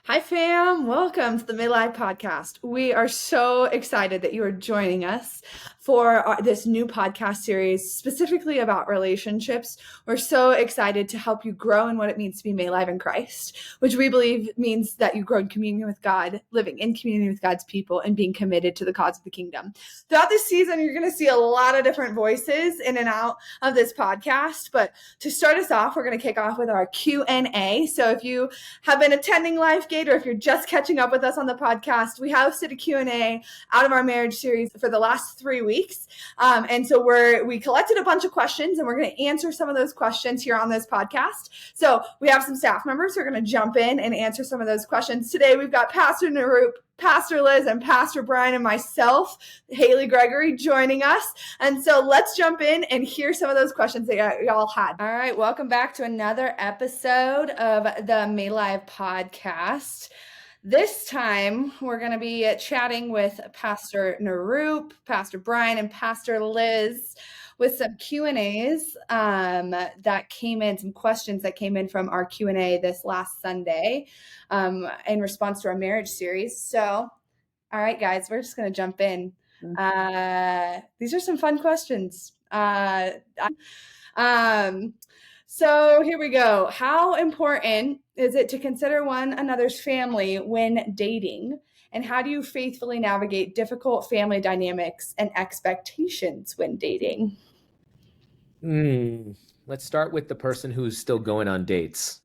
Hi, fam. Welcome to the Midlife Podcast. We are so excited that you are joining us for this new podcast series specifically about relationships. We're so excited to help you grow in what it means to be made alive in Christ, which we believe means that you grow in communion with God, living in community with God's people, and being committed to the cause of the kingdom. Throughout this season, you're going to see a lot of different voices in and out of this podcast. But to start us off, we're going to kick off with our Q&A. So if you have been attending LifeGate, or if you're just catching up with us on the podcast, we hosted a Q&A out of our marriage series for the last 3 weeks. And so we collected a bunch of questions, and we're going to answer some of those questions here on this podcast. So we have some staff members who are going to jump in and answer some of those questions. Today, we've got Pastor Nirup, Pastor Liz, and Pastor Bryan, and myself, Haley Gregory, joining us. And so let's jump in and hear some of those questions that y'all had. All right, welcome back to another episode of the Made Alive podcast. This time, we're going to be chatting with Pastor Nirup, Pastor Bryan, and Pastor Liz with some Q&As that came in, some questions that came in from our Q&A this last Sunday in response to our marriage series. So, all right, guys, we're just going to jump in. These are some fun questions. So here we go. How important is it to consider one another's family when dating? And how do you faithfully navigate difficult family dynamics and expectations when dating? Let's start with the person who's still going on dates.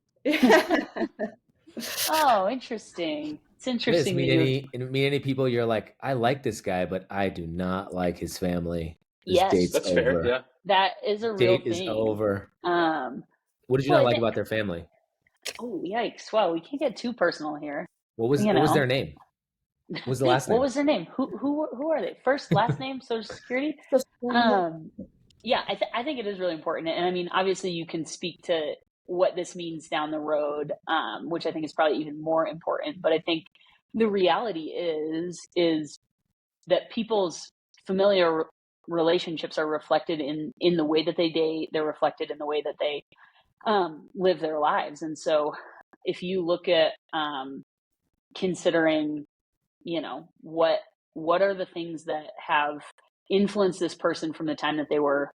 Oh, interesting. It's interesting. Liz, meet any people you're like, I like this guy, but I do not like his family. Yes, date's That's over. fair. Yeah. That is a real Date thing. is over. What did you well, not like about their family? Oh, yikes. Wow, we can't get too personal here. What was their name? What was the last name? What was their name? Who are they? First, last name, Social Security? Yeah, I think it is really important. And I mean, obviously you can speak to what this means down the road, which I think is probably even more important. But I think the reality is that people's familiar relationships are reflected in the way that they date. They're reflected in the way that they live their lives. And so if you look at considering, what are the things that have influenced this person from the time that they were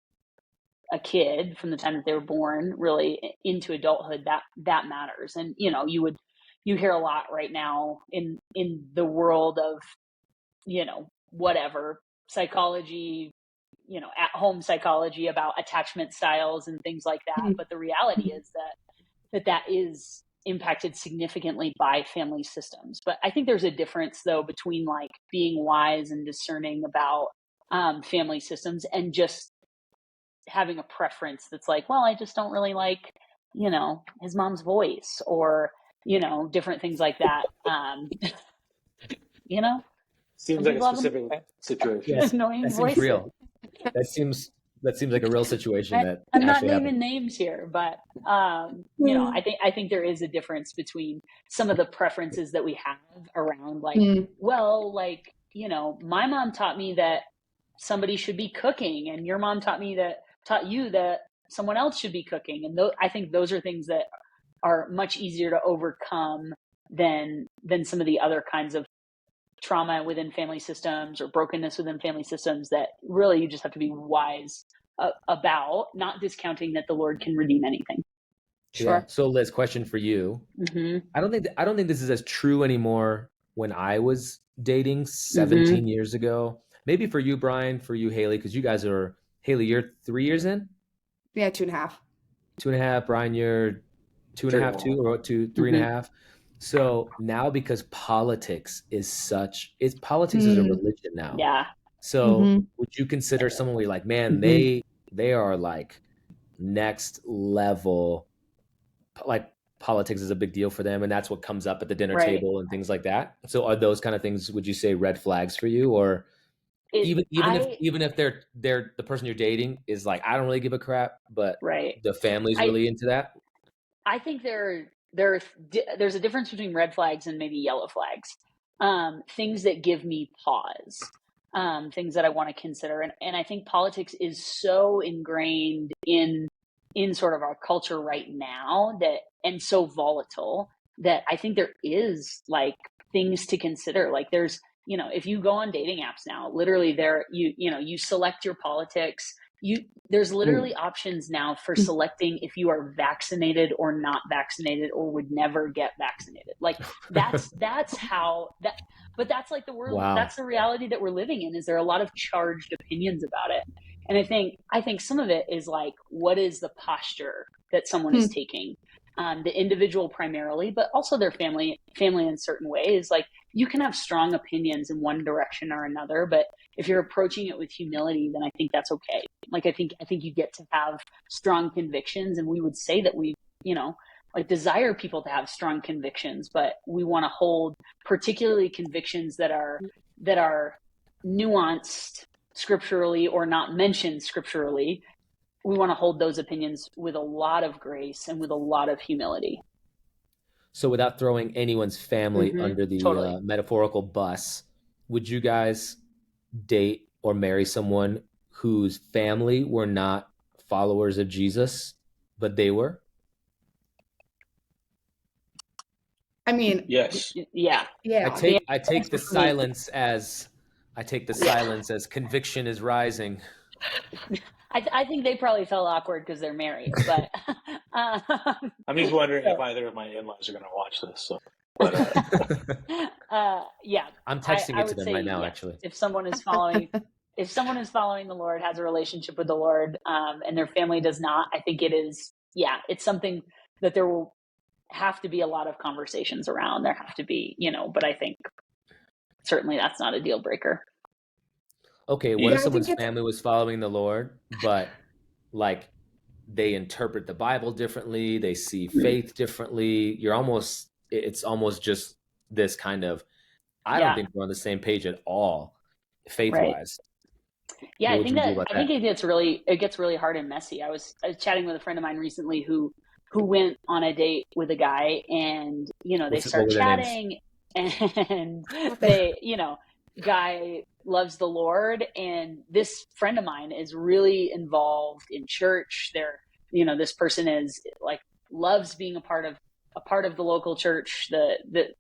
a kid, from the time that they were born, really into adulthood, that matters. And, you hear a lot right now in the world of, whatever psychology, at home psychology about attachment styles and things like that. But the reality is that is impacted significantly by family systems. But I think there's a difference though between like being wise and discerning about family systems and just having a preference that's like, well, I just don't really like, his mom's voice or, different things like that. Seems like a specific situation. Yes, annoying that seems voices. real. That seems like a real situation. I'm not naming happened. names I think there is a difference between some of the preferences that we have around like, well, like, my mom taught me that somebody should be cooking and your mom taught you that someone else should be cooking. And I think those are things that are much easier to overcome than some of the other kinds of trauma within family systems or brokenness within family systems that really you just have to be wise about, not discounting that the Lord can redeem anything. Sure. Yeah. So Liz, question for you. I don't think this is as true anymore when I was dating 17 years ago. Maybe for you, Bryan, for you, Haley, because you guys are, Haley, you're 3 years in? Yeah, 2.5. 2.5. Bryan, you're 2.5 too, or 3.5. So now, because politics is a religion now. Yeah. So would you consider someone where you're like, man, they are like next level, like politics is a big deal for them, and that's what comes up at the dinner table and things like that. So are those kind of things, would you say, red flags for you? Or even if they're the person you're dating is like, I don't really give a crap, but the family's really into that? I think there's a difference between red flags and maybe yellow flags. Things that give me pause, things that I want to consider. And I think politics is so ingrained in sort of our culture right now and so volatile that I think there is like things to consider. Like there's, if you go on dating apps now, literally you select your politics. There's literally options now for selecting if you are vaccinated or not vaccinated or would never get vaccinated. Like that's but that's like the world. Wow. That's the reality that we're living in. Is there a lot of charged opinions about it? And I think some of it is like, what is the posture that someone is taking? The individual primarily, but also their family in certain ways. Like you can have strong opinions in one direction or another, but if you're approaching it with humility, then I think that's okay. Like I think you get to have strong convictions, and we would say that we, like desire people to have strong convictions, but we want to hold particularly convictions that are nuanced scripturally or not mentioned scripturally. We want to hold those opinions with a lot of grace and with a lot of humility. So without throwing anyone's family under the metaphorical bus, would you guys date or marry someone whose family were not followers of Jesus, but they were? I mean, yes. Yeah. I take the silence as conviction is rising. I think they probably felt awkward because they're married, but I'm just wondering if either of my in-laws are going to watch this. So, but, yeah, I'm texting it to them say, right now. Actually, if someone is following the Lord, has a relationship with the Lord, and their family does not, I think it is. Yeah, it's something that there will have to be a lot of conversations around. There have to be, but I think certainly that's not a deal breaker. Okay, what if someone's family was following the Lord, but like they interpret the Bible differently, they see faith differently? It's almost just this kind of, I don't think we're on the same page at all, faith-wise. Right. Yeah, I think it gets really hard and messy. I was chatting with a friend of mine recently who went on a date with a guy, and they start chatting, and they guy loves the Lord, and this friend of mine is really involved in church. This person is like loves being a part of the local church, the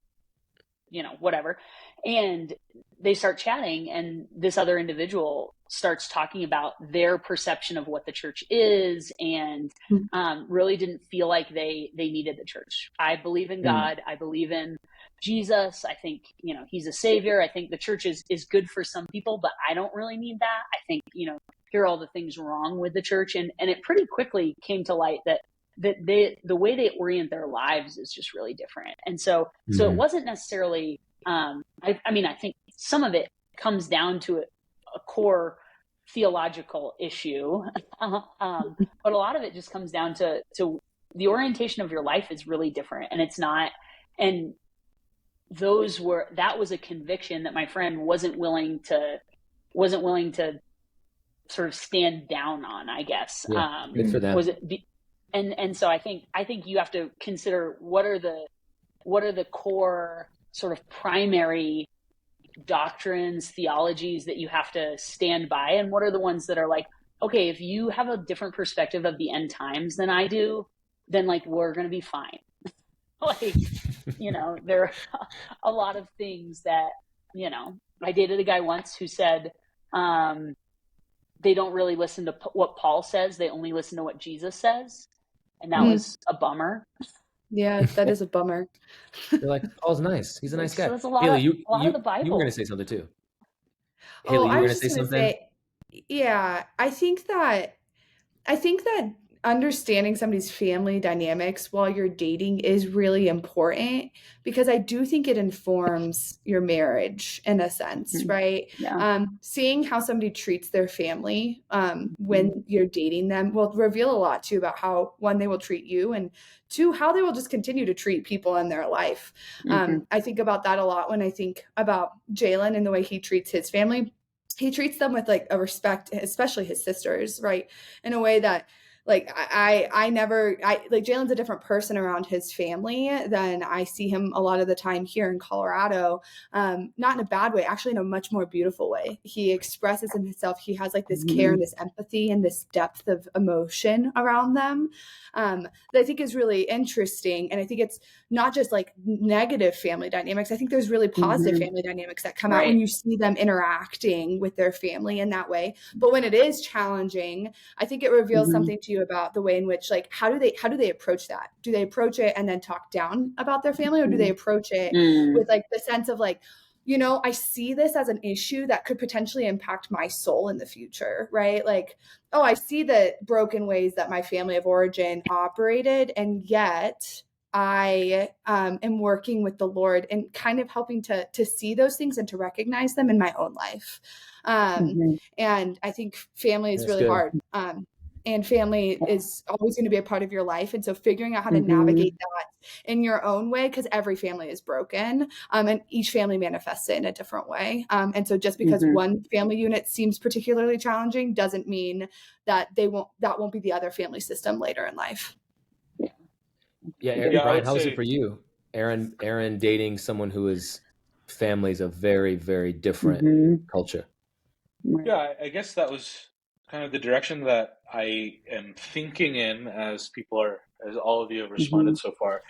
whatever. And they start chatting, and this other individual starts talking about their perception of what the church is, and really didn't feel like they needed the church. I believe in God. I believe in Jesus. I think, he's a savior. I think the church is good for some people, but I don't really need that. I think, here are all the things wrong with the church. And it pretty quickly came to light that the way they orient their lives is just really different. And so it wasn't necessarily, I think some of it comes down to a core theological use, but a lot of it just comes down to the orientation of your life is really different, and it's not. And that was a conviction that my friend wasn't willing to sort of stand down on, I guess. Good for them. And so I think you have to consider what are the core sort of primary doctrines, theologies that you have to stand by, and what are the ones that are like, okay, if you have a different perspective of the end times than I do, then like we're going to be fine. Like, there are a lot of things that, I dated a guy once who said they don't really listen to what Paul says. They only listen to what Jesus says. And that was a bummer. Yeah, that is a bummer. You're like, Paul's nice. He's a nice guy. So there's a lot of the Bible. You were going to say something too. Oh, Haley, you I were was going to say just something? Yeah, I think that understanding somebody's family dynamics while you're dating is really important, because I do think it informs your marriage in a sense, right? Yeah. Seeing how somebody treats their family when you're dating them will reveal a lot too about how, one, they will treat you, and two, how they will just continue to treat people in their life. I think about that a lot when I think about Jalen and the way he treats his family. He treats them with like a respect, especially his sisters, right? In a way that like I never, like Jalen's a different person around his family than I see him a lot of the time here in Colorado. Not in a bad way, actually in a much more beautiful way. He expresses himself. He has like this care and this empathy and this depth of emotion around them that I think is really interesting. And I think it's not just like negative family dynamics. I think there's really positive family dynamics that come out when you see them interacting with their family in that way. But when it is challenging, I think it reveals something to you about the way in which, like, how do they approach that? Do they approach it and then talk down about their family, or do they approach it with like the sense of like, you know, I see this as an issue that could potentially impact my soul in the future, right? Like, oh, I see the broken ways that my family of origin operated, and yet I am working with the Lord and kind of helping to see those things and to recognize them in my own life. And I think family is really hard. And family is always going to be a part of your life. And so figuring out how to navigate that in your own way, because every family is broken, and each family manifests it in a different way. And so just because one family unit seems particularly challenging doesn't mean that that won't be the other family system later in life. Yeah, Bryan, how is it for you? Aaron dating someone who is family's a very, very different culture. Yeah, I guess that was kind of the direction that I am thinking in as all of you have responded so far,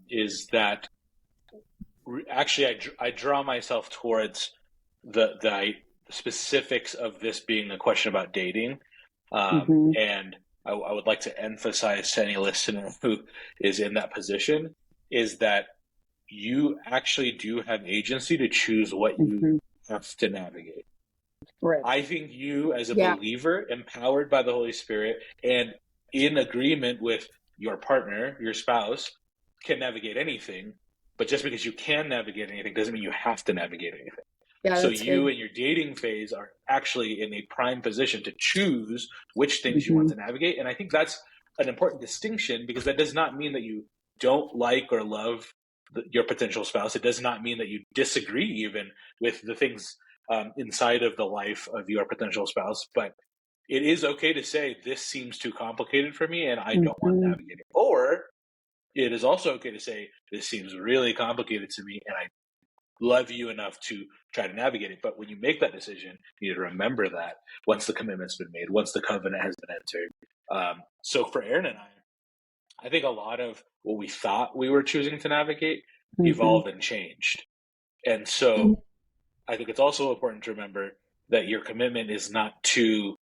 is that actually I draw myself towards the specifics of this being a question about dating. And I would like to emphasize to any listener who is in that position is that you actually do have agency to choose what you have to navigate. Right. I think you, as a believer, empowered by the Holy Spirit and in agreement with your partner, your spouse, can navigate anything. But just because you can navigate anything doesn't mean you have to navigate anything. Yeah, so you in your dating phase are actually in a prime position to choose which things you want to navigate. And I think that's an important distinction, because that does not mean that you don't like or love your potential spouse. It does not mean that you disagree even with the things inside of the life of your potential spouse. But it is okay to say, this seems too complicated for me and I don't want to navigate it. Or it is also okay to say, this seems really complicated to me and I love you enough to try to navigate it. But when you make that decision, you need to remember that once the commitment's been made, once the covenant has been entered. So for Aaron and I think a lot of what we thought we were choosing to navigate evolved and changed. And so I think it's also important to remember that your commitment is not to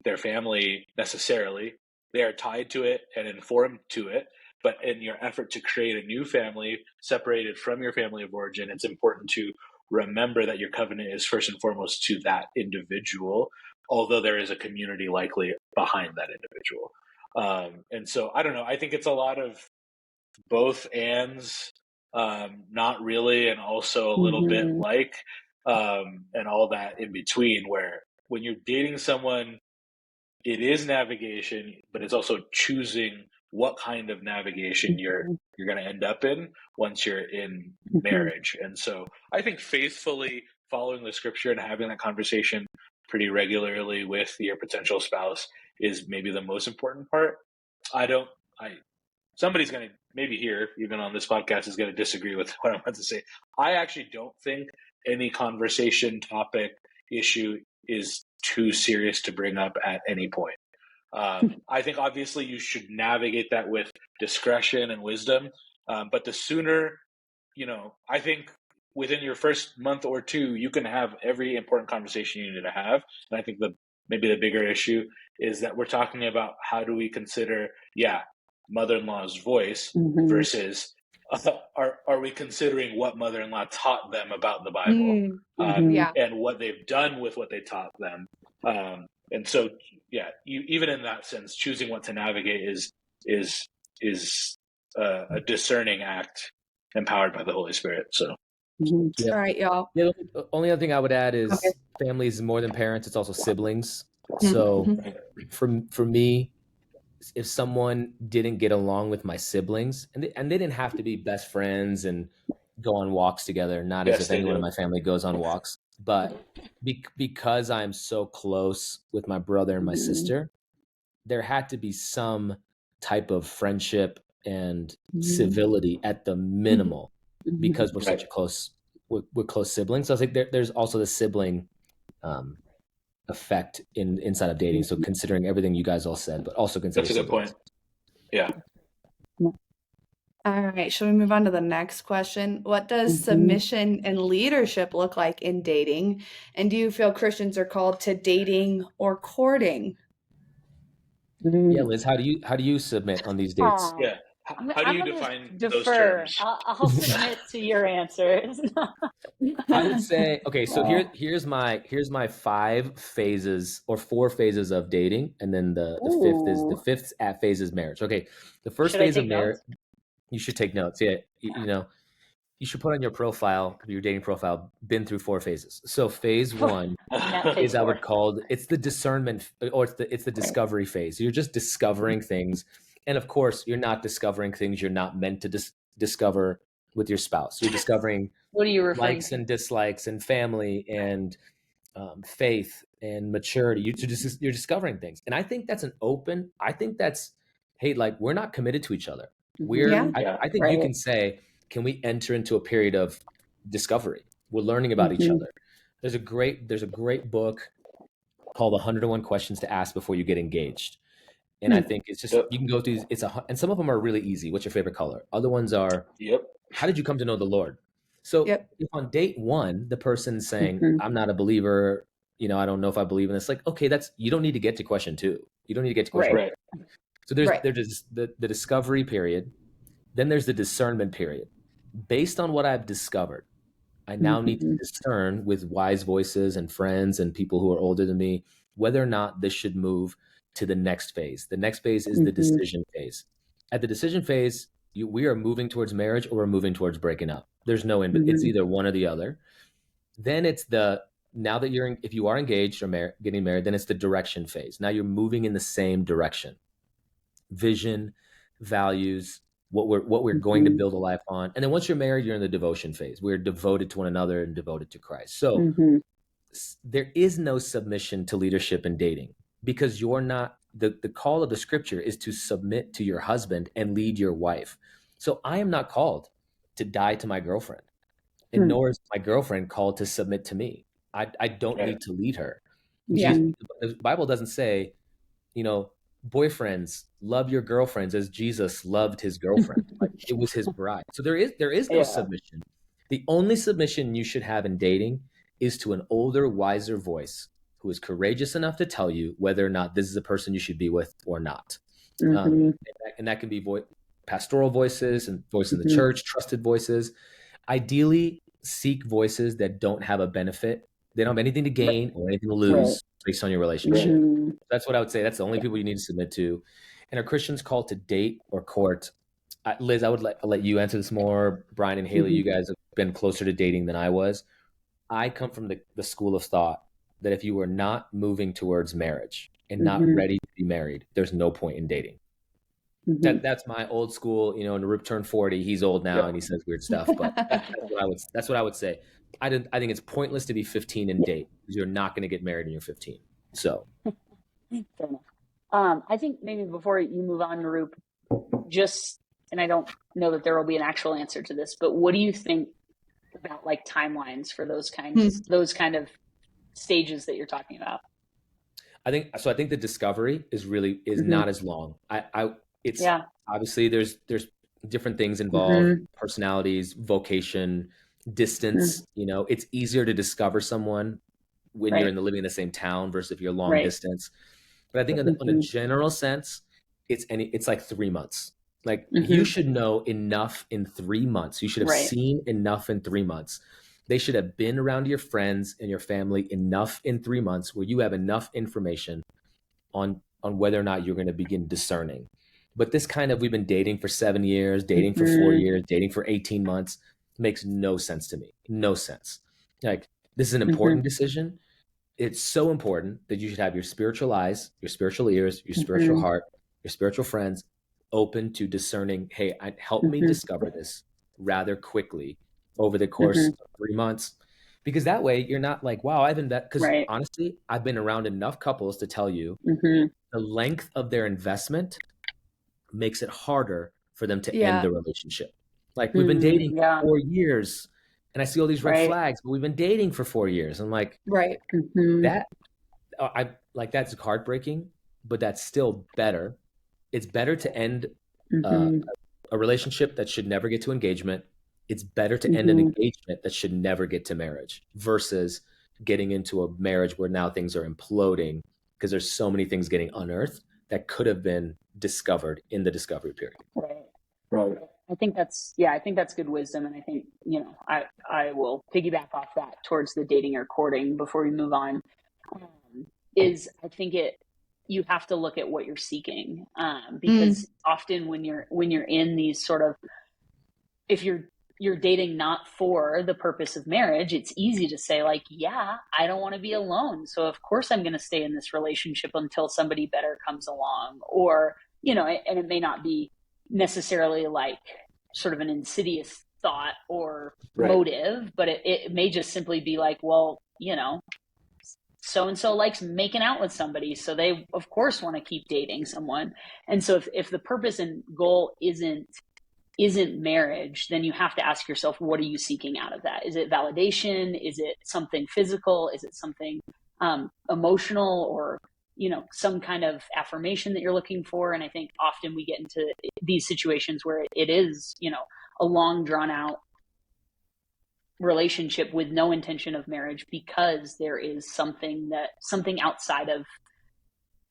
their family necessarily. They are tied to it and informed to it. But in your effort to create a new family separated from your family of origin, it's important to remember that your covenant is first and foremost to that individual, although there is a community likely behind that individual. And so, I don't know, I think it's a lot of both ands, not really, and also a little bit like, and all that in between, where when you're dating someone, it is navigation, but it's also choosing what kind of navigation you're going to end up in once you're in marriage. And so I think faithfully following the scripture and having that conversation pretty regularly with your potential spouse is maybe the most important part. Somebody's going to maybe here, even on this podcast, is going to disagree with what I'm about to say. I actually don't think any conversation, topic, issue is too serious to bring up at any point. I think obviously you should navigate that with discretion and wisdom. But the sooner, I think within your first month or two, you can have every important conversation you need to have. And I think maybe the bigger issue is that we're talking about how do we consider, mother-in-law's voice versus are we considering what mother-in-law taught them about the Bible and what they've done with what they taught them. And so, even in that sense, choosing what to navigate is a discerning act empowered by the Holy Spirit. So, all right, y'all. The only other thing I would add is family is more than parents; it's also siblings. So, for me, if someone didn't get along with my siblings, and they didn't have to be best friends and go on walks together, not as if anyone in my family goes on walks, but because I'm so close with my brother and my sister, there had to be some type of friendship and civility at the minimal, because we're such a close, we're close siblings. So I think there's also the sibling effect inside of dating. So considering everything you guys all said, but also considering that's a good point. Yeah. All right, shall we move on to the next question? What does submission and leadership look like in dating? And do you feel Christians are called to dating or courting? Yeah, Liz, how do you submit on these dates? Yeah. How do you define those terms? I'll submit to your answers. I would say, okay, so here's my 5 phases or 4 phases of dating, and then the fifth phase is marriage. Okay, the first phase of marriage. You should take notes. Yeah, you should put on your profile, your dating profile, been through 4 phases. So phase 1 is I would call it's the discernment, or it's the discovery phase. You're just discovering things, and of course, you're not discovering things you're not meant to discover with your spouse. You're discovering what are you referring likes and dislikes and family and faith and maturity. You're discovering things, and I think that's hey, like, we're not committed to each other. I think you can say, can we enter into a period of discovery? We're learning about each other. There's a great book called 101 Questions to Ask Before You Get Engaged. And I think it's just, you can go through, and some of them are really easy. What's your favorite color? Other ones are, how did you come to know the Lord? So if on date 1, the person's saying, I'm not a believer, I don't know if I believe in this. Like, okay, you don't need to get to question 2. You don't need to get to question 1. So there's the discovery period. Then there's the discernment period. Based on what I've discovered, I now need to discern with wise voices and friends and people who are older than me, whether or not this should move to the next phase. The next phase is the decision phase. At the decision phase, we are moving towards marriage or we're moving towards breaking up. There's no it's either one or the other. Then it's now that if you are engaged or getting married, then it's the direction phase. Now you're moving in the same direction. Vision, values, what we're going to build a life on. And then once you're married, you're in the devotion phase. We're devoted to one another and devoted to Christ. So there is no submission to leadership in dating, because you're not, the call of the scripture is to submit to your husband and lead your wife. So I am not called to die to my girlfriend, and nor is my girlfriend called to submit to me. I don't need to lead her. The Bible doesn't say, boyfriends, love your girlfriends as Jesus loved his girlfriend. Like, it was his bride. So there is no submission. The only submission you should have in dating is to an older, wiser voice who is courageous enough to tell you whether or not this is a person you should be with or not. And that can be pastoral voices and voice in the church, trusted voices. Ideally, seek voices that don't have a benefit. They don't have anything to gain or anything to lose based on your relationship. That's what I would say. That's the only people you need to submit to. And are Christians called to date or court? Liz, I would let you answer this more. Bryan and Haley, you guys have been closer to dating than I was. I come from the school of thought that if you are not moving towards marriage and not ready to be married, there's no point in dating. That's my old school. Nirup turned 40. He's old now and he says weird stuff. But that's what I would say. I think it's pointless to be 15 and date, because you're not going to get married when you're 15. So, fair enough. I think maybe before you move on, Nirup, and I don't know that there will be an actual answer to this, but what do you think about like timelines for those kind of stages that you're talking about? I think the discovery is not as long. It's obviously there's different things involved, personalities, vocation, distance. It's easier to discover someone when you're living in the same town versus if you're long distance. But I think on a general sense, it's like 3 months. Like you should know enough in 3 months. You should have seen enough in 3 months. They should have been around your friends and your family enough in 3 months where you have enough information on whether or not you're going to begin discerning. But this we've been dating for 7 years, dating for 4 years, dating for 18 months makes no sense to me. No sense. Like, this is an important decision. It's so important that you should have your spiritual eyes, your spiritual ears, your spiritual heart, your spiritual friends open to discerning, hey, help me discover this rather quickly over the course of 3 months. Because that way you're not like, wow, I've invested. Because Right. honestly, I've been around enough couples to tell you Mm-hmm. the length of their investment makes it harder for them to Yeah. end the relationship. Like, we've been dating Yeah. for 4 years and I see all these red Right. flags, but we've been dating for 4 years. I'm like, Right. Mm-hmm. that I like, that's heartbreaking, but that's still better. It's better to end Mm-hmm. a relationship that should never get to engagement. It's better to end an engagement that should never get to marriage versus getting into a marriage where now things are imploding because there's so many things getting unearthed that could have been discovered in the discovery period. Right. I think that's good wisdom. And I think, I will piggyback off that towards the dating or courting before we move on. I think you have to look at what you're seeking. Because often when you're in these sort of, if you're dating not for the purpose of marriage, it's easy to say like, yeah, I don't want to be alone. So of course I'm going to stay in this relationship until somebody better comes along. Or, and it may not be necessarily like sort of an insidious thought or motive, but it may just simply be like, well, so-and-so likes making out with somebody, so they of course want to keep dating someone. And so if the purpose and goal isn't marriage, then you have to ask yourself, what are you seeking out of that? Is it validation? Is it something physical? Is it something emotional, or some kind of affirmation that you're looking for? And I think often we get into these situations where it is a long drawn out relationship with no intention of marriage, because there is something outside of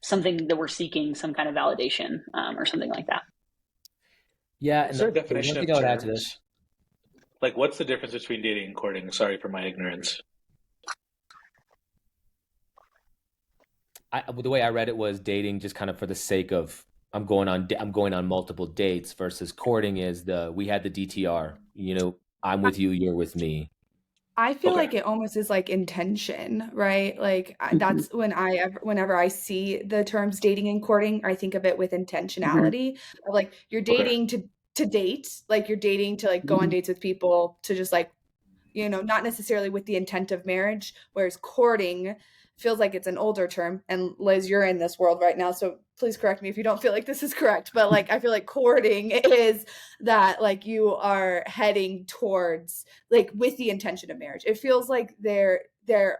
something that we're seeking, some kind of validation or something like that. Yeah. Is there a definition of I would add to terms? this, Like, what's the difference between dating and courting? Sorry for my ignorance. The way I read it was dating just kind of for the sake of I'm going on multiple dates, versus courting is we had the DTR, I'm with you, you're with me. I feel like it almost is like intention, right? Like that's whenever I see the terms dating and courting, I think of it with intentionality of like you're dating to date, like you're dating to like go on dates with people to just like, not necessarily with the intent of marriage, whereas courting feels like it's an older term. And Liz, you're in this world right now, so please correct me if you don't feel like this is correct, but like I feel like courting is that like you are heading towards like with the intention of marriage. It feels like they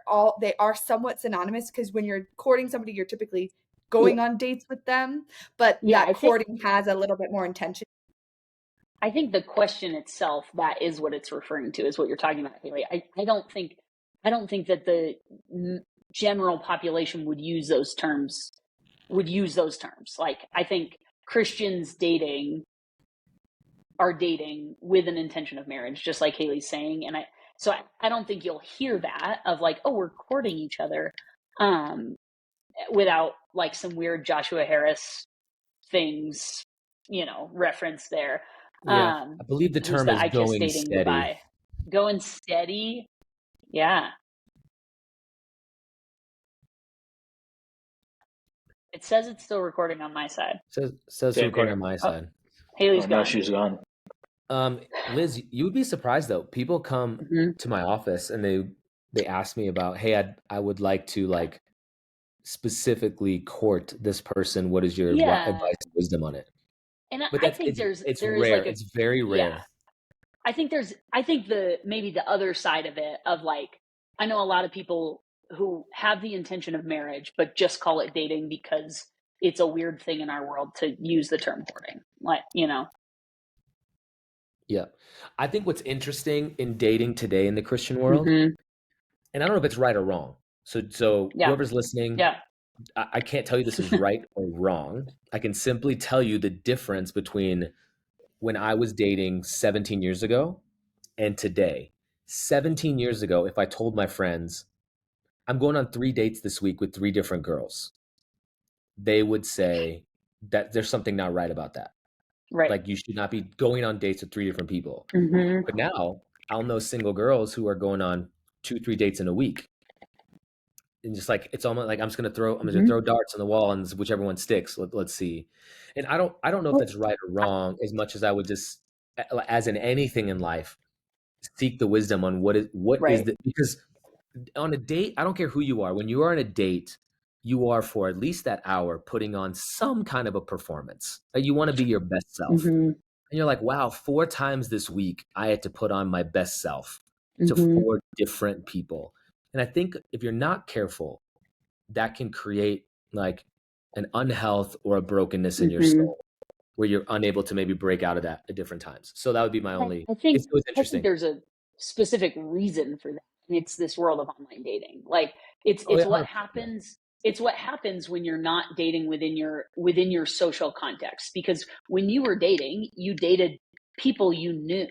are somewhat synonymous, because when you're courting somebody, you're typically going on dates with them, but courting has a little bit more intention. I think the question itself, that is what it's referring to, is what you're talking about, Haley. I don't think that the general population would use those terms. Like, I think Christians are dating with an intention of marriage, just like Haley's saying. And I don't think you'll hear that of like, oh, we're courting each other, without like some weird Joshua Harris things, reference there. I believe the term is going steady. Goodbye. Going steady. Yeah. It says it's still recording on my side. Says it's recording on my side. Haley's gone. Now she's gone. Liz, you would be surprised though. People come to my office and they ask me about, hey, I would like to like specifically court this person. What is your advice and wisdom on it? And I think it's rare. It's very rare. Yeah. I think maybe the other side of it of like, I know a lot of people who have the intention of marriage, but just call it dating because it's a weird thing in our world to use the term courting. Like, Yeah. I think what's interesting in dating today in the Christian world, and I don't know if it's right or wrong. So whoever's listening, I can't tell you this is right or wrong. I can simply tell you the difference between when I was dating 17 years ago and today. 17 years ago, if I told my friends, I'm going on 3 dates this week with 3 different girls, they would say that there's something not right about that. Right. Like, you should not be going on dates with 3 different people. But now I'll know single girls who are going on 2-3 dates in a week. And just like, it's almost like I'm just gonna throw darts on the wall, and whichever one sticks, let's see. And I don't know if that's right or wrong, as much as I would just, as in anything in life, seek the wisdom on what is the, because on a date, I don't care who you are. When you are on a date, you are for at least that hour putting on some kind of a performance. You want to be your best self. And you're like, wow, 4 times this week, I had to put on my best self to 4 different people. And I think if you're not careful, that can create like an unhealth or a brokenness in your soul where you're unable to maybe break out of that at different times. So that would be my only, I think it was interesting. there's a specific reason for that. And it's this world of online dating. Like it's Oh, yeah, what 100%. happens. It's what happens when you're not dating within your social context. Because when you were dating, you dated people you knew.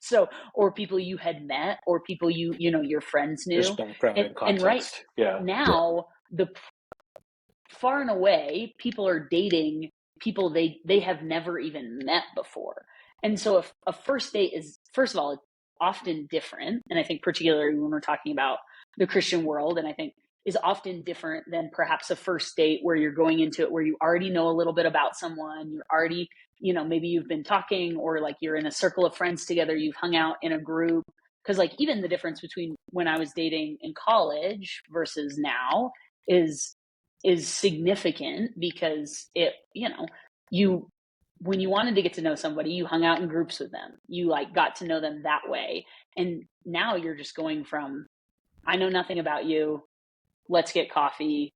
So, or people you had met, or people your friends knew. There's background and context. Now, the far and away, people are dating people they have never even met before. And so if a first date is, first of all, it's often different. And I think particularly when we're talking about the Christian world, and I think is often different than perhaps a first date where you're going into it where you already know a little bit about someone, you're already, maybe you've been talking, or like you're in a circle of friends together, you've hung out in a group. Because like even the difference between when I was dating in college versus now is significant, because it, when you wanted to get to know somebody, you hung out in groups with them, you like got to know them that way. And now you're just going from, I know nothing about you, let's get coffee.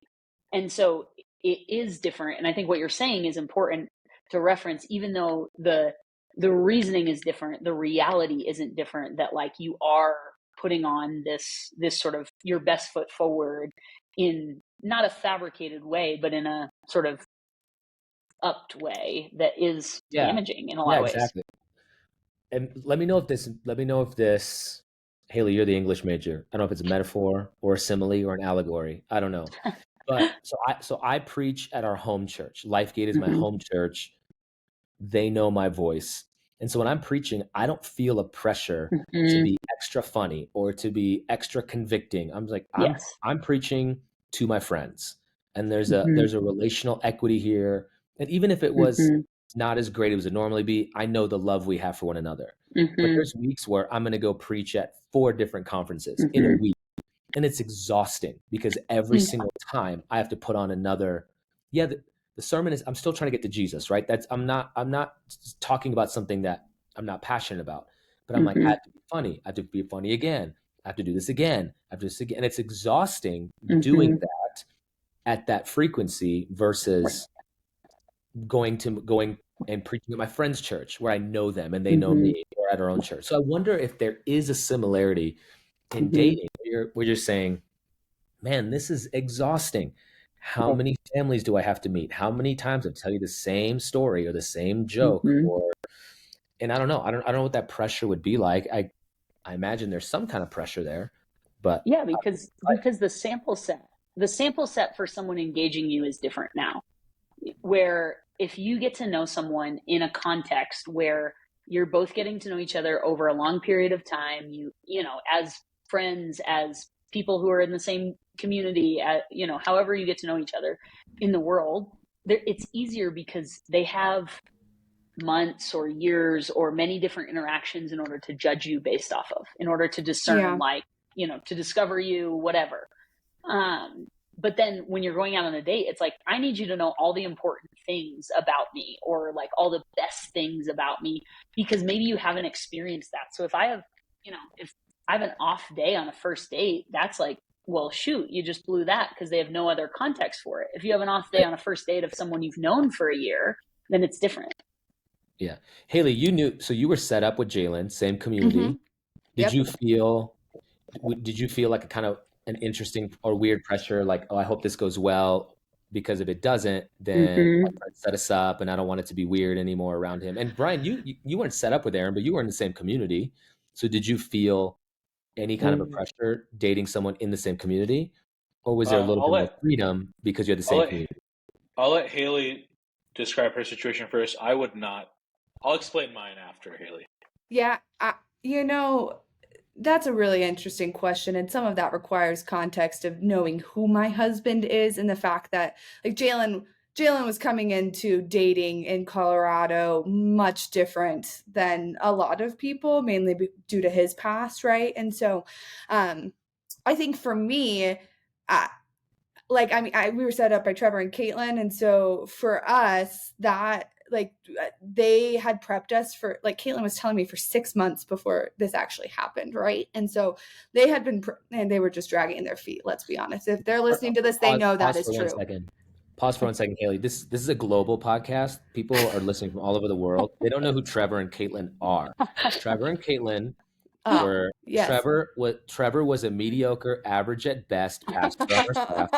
And so it is different. And I think what you're saying is important to reference, even though the reasoning is different, the reality isn't different, that like you are putting on this sort of your best foot forward in not a fabricated way, but in a sort of upped way that is damaging in a lot of ways. Exactly. And let me know if this, Haley, you're the English major. I don't know if it's a metaphor or a simile or an allegory. I don't know. But so I preach at our home church. LifeGate is my home church. They know my voice. And so when I'm preaching, I don't feel a pressure to be extra funny or to be extra convicting. I'm like, I'm preaching to my friends. And there's a relational equity here. And even if it was not as great as it would normally be, I know the love we have for one another. But there's weeks where I'm going to go preach at 4 different conferences in a week. And it's exhausting because every single time I have to put on another, the sermon is, I'm still trying to get to Jesus, right? I'm not talking about something that I'm not passionate about, but I'm like, I have to be funny. I have to be funny again. I have to do this again. I have to do this again. And it's exhausting doing that at that frequency versus going and preaching at my friend's church where I know them and they know me, or at our own church. So I wonder if there is a similarity in dating where you're saying, man, this is exhausting. How many families do I have to meet? How many times I tell you the same story or the same joke? And I don't know. I don't know what that pressure would be like. I imagine there's some kind of pressure there, but because the sample set for someone engaging you is different now. Where if you get to know someone in a context where you're both getting to know each other over a long period of time, you know, as friends, as people who are in the same community, however you get to know each other in the world, it's easier because they have months or years or many different interactions in order to judge you based off of, in order to discern, to discover you, whatever. But then when you're going out on a date, it's like, I need you to know all the important things about me, or like all the best things about me, because maybe you haven't experienced that. So if I have an off day on a first date, that's like, well, shoot, you just blew that because they have no other context for it. If you have an off day on a first date of someone you've known for a year, then it's different. Yeah. Haley, you were set up with Jalen, same community. Did you feel like a kind of an interesting or weird pressure, like, oh, I hope this goes well, because if it doesn't, then my friend set us up and I don't want it to be weird anymore around him? And Bryan, you weren't set up with Aaron, but you were in the same community. So did you feel any kind of a pressure dating someone in the same community, or was there a little bit more freedom because you had the same community? I'll let Haley describe her situation first. I would not. I'll explain mine after, Haley. Yeah, that's a really interesting question. And some of that requires context of knowing who my husband is, and the fact that like Jalen was coming into dating in Colorado much different than a lot of people, mainly due to his past, right? And so I think for me, like, I mean, we were set up by Trevor and Caitlin. And so for us, that, like, they had prepped us for, like, Caitlin was telling me, for 6 months before this actually happened. Right. And so they had been, and they were just dragging their feet. Let's be honest. If they're listening to this, they know that is true. Pause for 1 second, Haley. This is a global podcast. People are listening from all over the world. They don't know who Trevor and Caitlin are. Trevor and Caitlin were yes. Trevor was a mediocre, average at best pastor on our staff.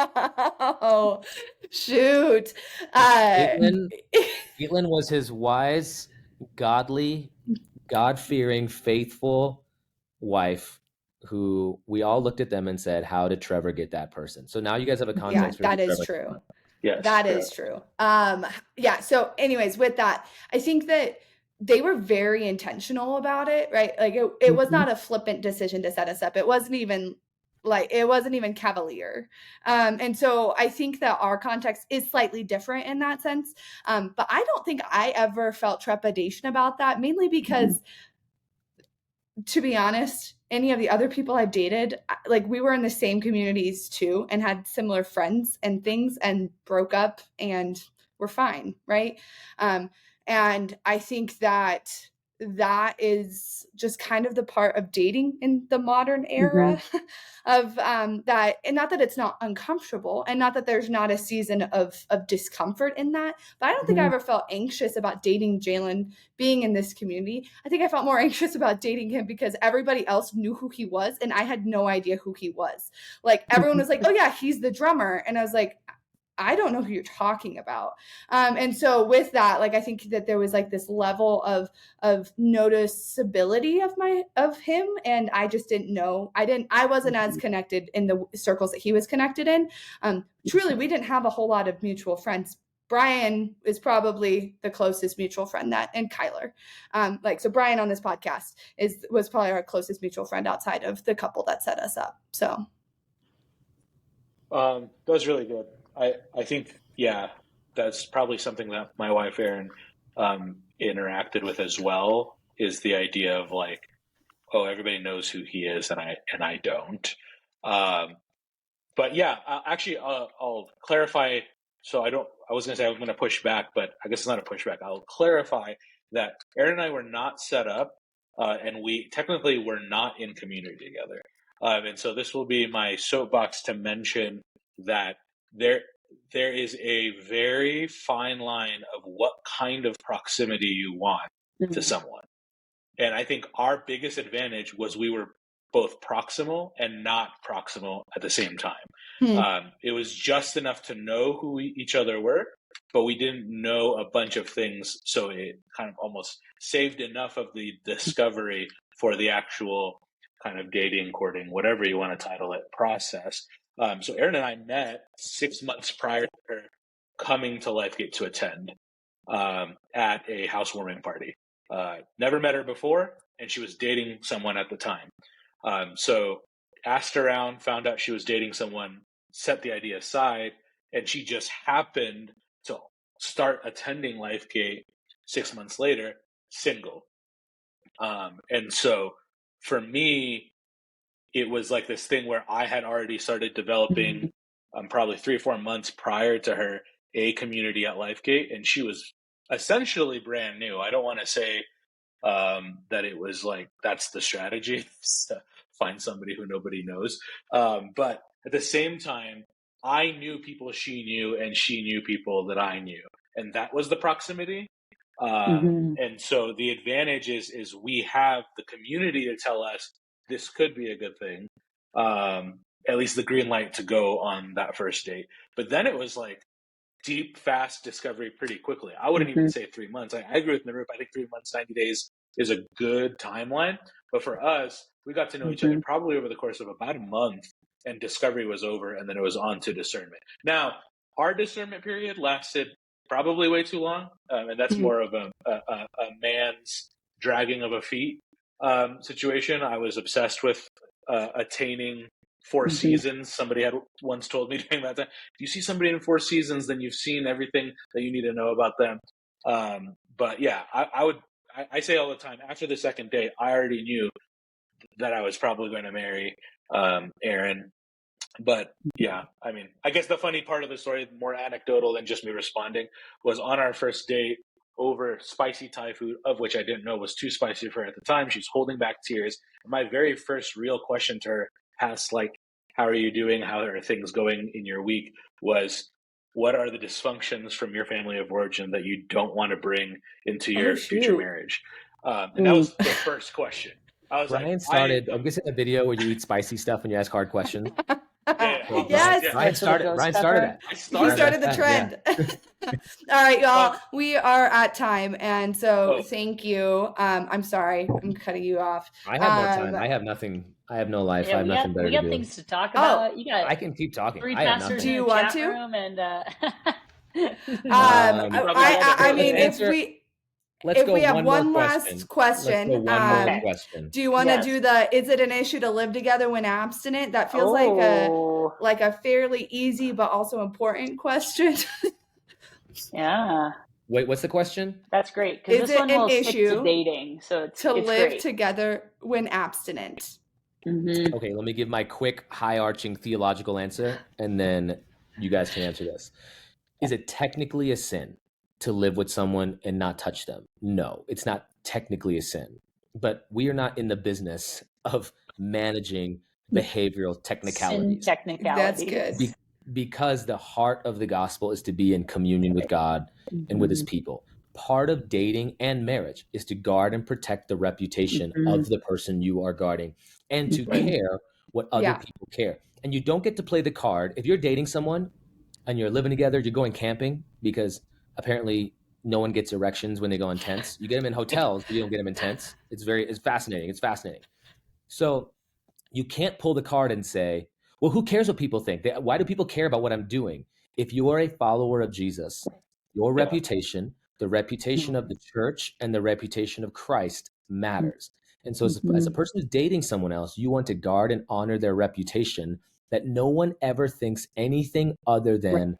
Oh, shoot. Caitlin was his wise, godly, God-fearing, faithful wife, who we all looked at them and said, how did Trevor get that person? So now you guys have a context. Yeah, that is true. Yes, that is true. Yeah. So anyways, with that, I think that they were very intentional about it, right? Like it was not a flippant decision to set us up. It wasn't even cavalier. And so I think that our context is slightly different in that sense. But I don't think I ever felt trepidation about that, mainly because to be honest, any of the other people I've dated, like, we were in the same communities too and had similar friends and things and broke up and we're fine. Right. And I think that is just kind of the part of dating in the modern era of that. And not that it's not uncomfortable and not that there's not a season of discomfort in that, but I don't think I ever felt anxious about dating Jalen being in this community. I think I felt more anxious about dating him because everybody else knew who he was and I had no idea who he was. Like, everyone was like, oh yeah, he's the drummer. And I was like, I don't know who you're talking about. And so with that, like, I think that there was like this level of noticeability of him. And I just didn't know. I wasn't as connected in the circles that he was connected in. Truly, we didn't have a whole lot of mutual friends. Bryan is probably the closest mutual friend and Kyler. So Bryan on this podcast was probably our closest mutual friend outside of the couple that set us up. So. That was really good. I think, yeah, that's probably something that my wife, Erin, interacted with as well, is the idea of like, oh, everybody knows who he is and I don't. But yeah, I'll clarify. So I was going to say I was going to push back, but I guess it's not a pushback. I'll clarify that Erin and I were not set up, and we technically were not in community together. And so this will be my soapbox to mention that there is a very fine line of what kind of proximity you want to someone. And I think our biggest advantage was we were both proximal and not proximal at the same time. It was just enough to know who each other were, but we didn't know a bunch of things. So it kind of almost saved enough of the discovery for the actual kind of dating, courting, whatever you want to title it, process. So Erin and I met 6 months prior to her coming to LifeGate to attend at a housewarming party. Never met her before, and she was dating someone at the time. So asked around, found out she was dating someone, set the idea aside, and she just happened to start attending LifeGate 6 months later, single. And so for me, it was like this thing where I had already started developing probably 3 or 4 months prior to her a community at LifeGate, and she was essentially brand new. I don't want to say that it was like that's the strategy to find somebody who nobody knows, but at the same time, I knew people she knew, and she knew people that I knew, and that was the proximity. And so the advantage is we have the community to tell us this could be a good thing, at least the green light to go on that first date. But then it was like deep, fast discovery pretty quickly. I wouldn't even say 3 months. I agree with Nirup. I think 3 months, 90 days is a good timeline. But for us, we got to know each other probably over the course of about a month, and discovery was over, and then it was on to discernment. Now, our discernment period lasted probably way too long, and that's more of a man's dragging of a feet situation. I was obsessed with attaining 4 seasons. Somebody had once told me during that time, if you see somebody in 4 seasons, then you've seen everything that you need to know about them. But yeah, I say all the time, after the second date, I already knew that I was probably going to marry Aaron. But yeah, I mean, I guess the funny part of the story, more anecdotal than just me responding, was on our first date over spicy Thai food, of which I didn't know was too spicy for her at the time. She's holding back tears. And my very first real question to her, past like, how are you doing? How are things going in your week? Was, what are the dysfunctions from your family of origin that you don't want to bring into your future marriage? And that was the first question. I was Bryan started. I'm guessing a video where you eat spicy stuff and you ask hard questions. Yes. Bryan started that. He started the trend. All right, y'all. We are at time, and so thank you. I'm sorry, I'm cutting you off. I have more time. I have nothing. I have no life. I have nothing better to do. We got things to talk about. You got. I can keep talking. 3 pastors do you in the want chat to? room and I mean, if we have one last question, let's go one more question. Do you want to do the? Is it an issue to live together when abstinent? That feels like a fairly easy but also important question. Yeah. Wait, what's the question? That's great. Is this one will stick to dating? So it's live great. together when abstinent. Mm-hmm. Okay, let me give my quick, high-arching theological answer, and then you guys can answer this. Is it technically a sin to live with someone and not touch them? No, it's not technically a sin. But we are not in the business of managing behavioral technicalities. Sin technicalities. That's good. Because the heart of the gospel is to be in communion with God and with his people. Part of dating and marriage is to guard and protect the reputation of the person you are guarding and to care what other people care. And you don't get to play the card. If you're dating someone and you're living together, you're going camping because apparently no one gets erections when they go in tents. You get them in hotels, but you don't get them in tents. It's fascinating. It's fascinating. So you can't pull the card and say, well, who cares what people think? Why do people care about what I'm doing? If you are a follower of Jesus, your reputation, the reputation of the church, and the reputation of Christ matters. And so as a person who's dating someone else, you want to guard and honor their reputation, that no one ever thinks anything other than,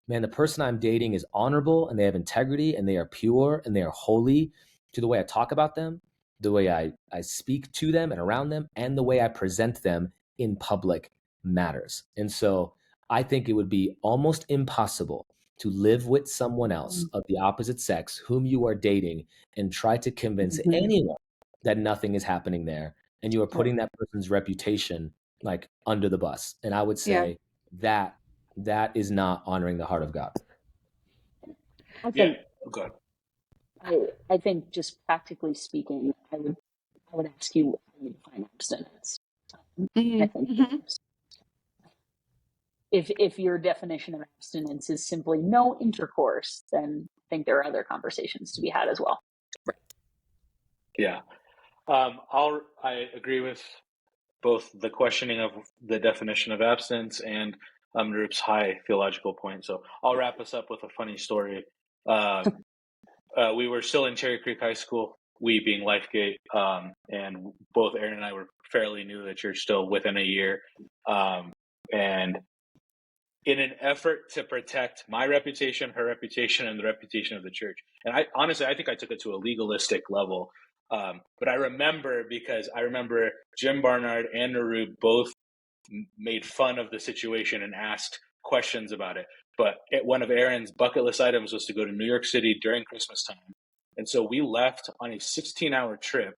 man, the person I'm dating is honorable and they have integrity and they are pure and they are holy, to the way I talk about them, the way I speak to them and around them, and the way I present them in public matters. And so I think it would be almost impossible to live with someone else of the opposite sex whom you are dating and try to convince anyone that nothing is happening there, and you are putting that person's reputation like under the bus. And I would say that is not honoring the heart of God. I think just practically speaking, I would ask you how you define abstinence. I think if your definition of abstinence is simply no intercourse, then I think there are other conversations to be had as well. Right. Yeah. I agree with both the questioning of the definition of abstinence and Nirup's high theological point. So I'll wrap us up with a funny story. We were still in Cherry Creek High School, we being LifeGate, and both Aaron and I were fairly new to the church, still within a year. And in an effort to protect my reputation, her reputation, and the reputation of the church. And I think I took it to a legalistic level. But I remember Jim Barnard and Nirup both made fun of the situation and asked questions about it. But one of Aaron's bucket list items was to go to New York City during Christmas time. And so we left on a 16-hour trip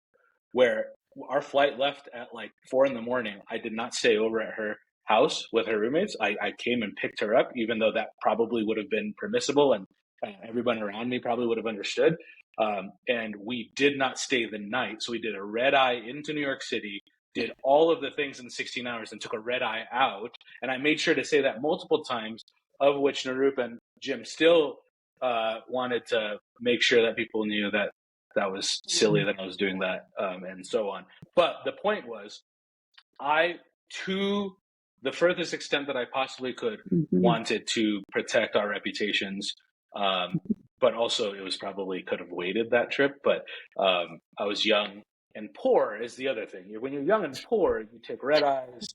where our flight left at like 4 a.m. I did not stay over at her house with her roommates. I came and picked her up, even though that probably would have been permissible and everyone around me probably would have understood. And we did not stay the night. So we did a red eye into New York City, did all of the things in 16 hours and took a red eye out. And I made sure to say that multiple times, of which Nirup and Jim still wanted to make sure that people knew that was silly that I was doing that, and so on. But the point was, to the furthest extent that I possibly could, wanted to protect our reputations. But also it was probably could have waited that trip, but I was young and poor is the other thing. When you're young and poor, you take red eyes,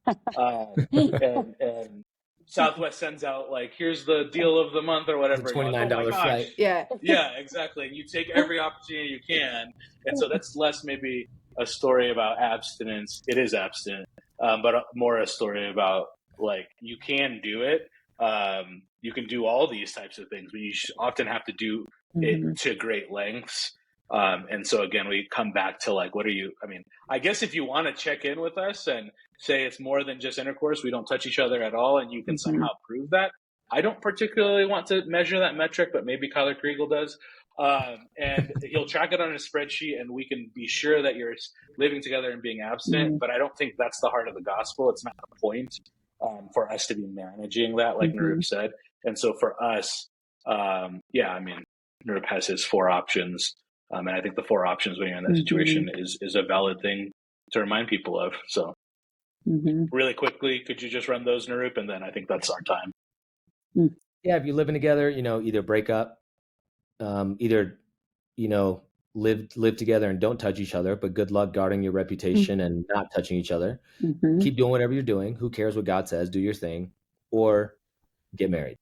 and Southwest sends out like, here's the deal of the month or whatever. $29 flight. Yeah. Yeah, exactly. You take every opportunity you can. And so that's less maybe a story about abstinence. It is abstinent, but more a story about like you can do it. You can do all these types of things, but you often have to do it to great lengths. And so again, we come back to like, I guess if you want to check in with us and say it's more than just intercourse, we don't touch each other at all, and you can somehow prove that. I don't particularly want to measure that metric, but maybe Kyler Kriegel does. And he'll track it on a spreadsheet, and we can be sure that you're living together and being abstinent. But I don't think that's the heart of the gospel. It's not the point for us to be managing that, like Nirup said. And so for us, Nirup has his 4 options. And I think the 4 options when you're in that situation is a valid thing to remind people of. So really quickly, could you just run those, Nirup? And then I think that's our time. Yeah, if you're living together, either break up, either, live together and don't touch each other, but good luck guarding your reputation and not touching each other. Keep doing whatever you're doing. Who cares what God says? Do your thing. Or get married.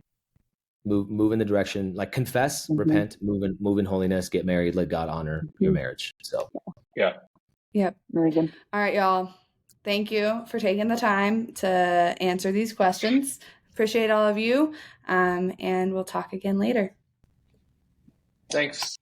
Move in the direction, like confess, repent, move in holiness, get married, let God honor your marriage. So, yeah. Yep. Very good. All right, y'all. Thank you for taking the time to answer these questions. Appreciate all of you. And we'll talk again later. Thanks.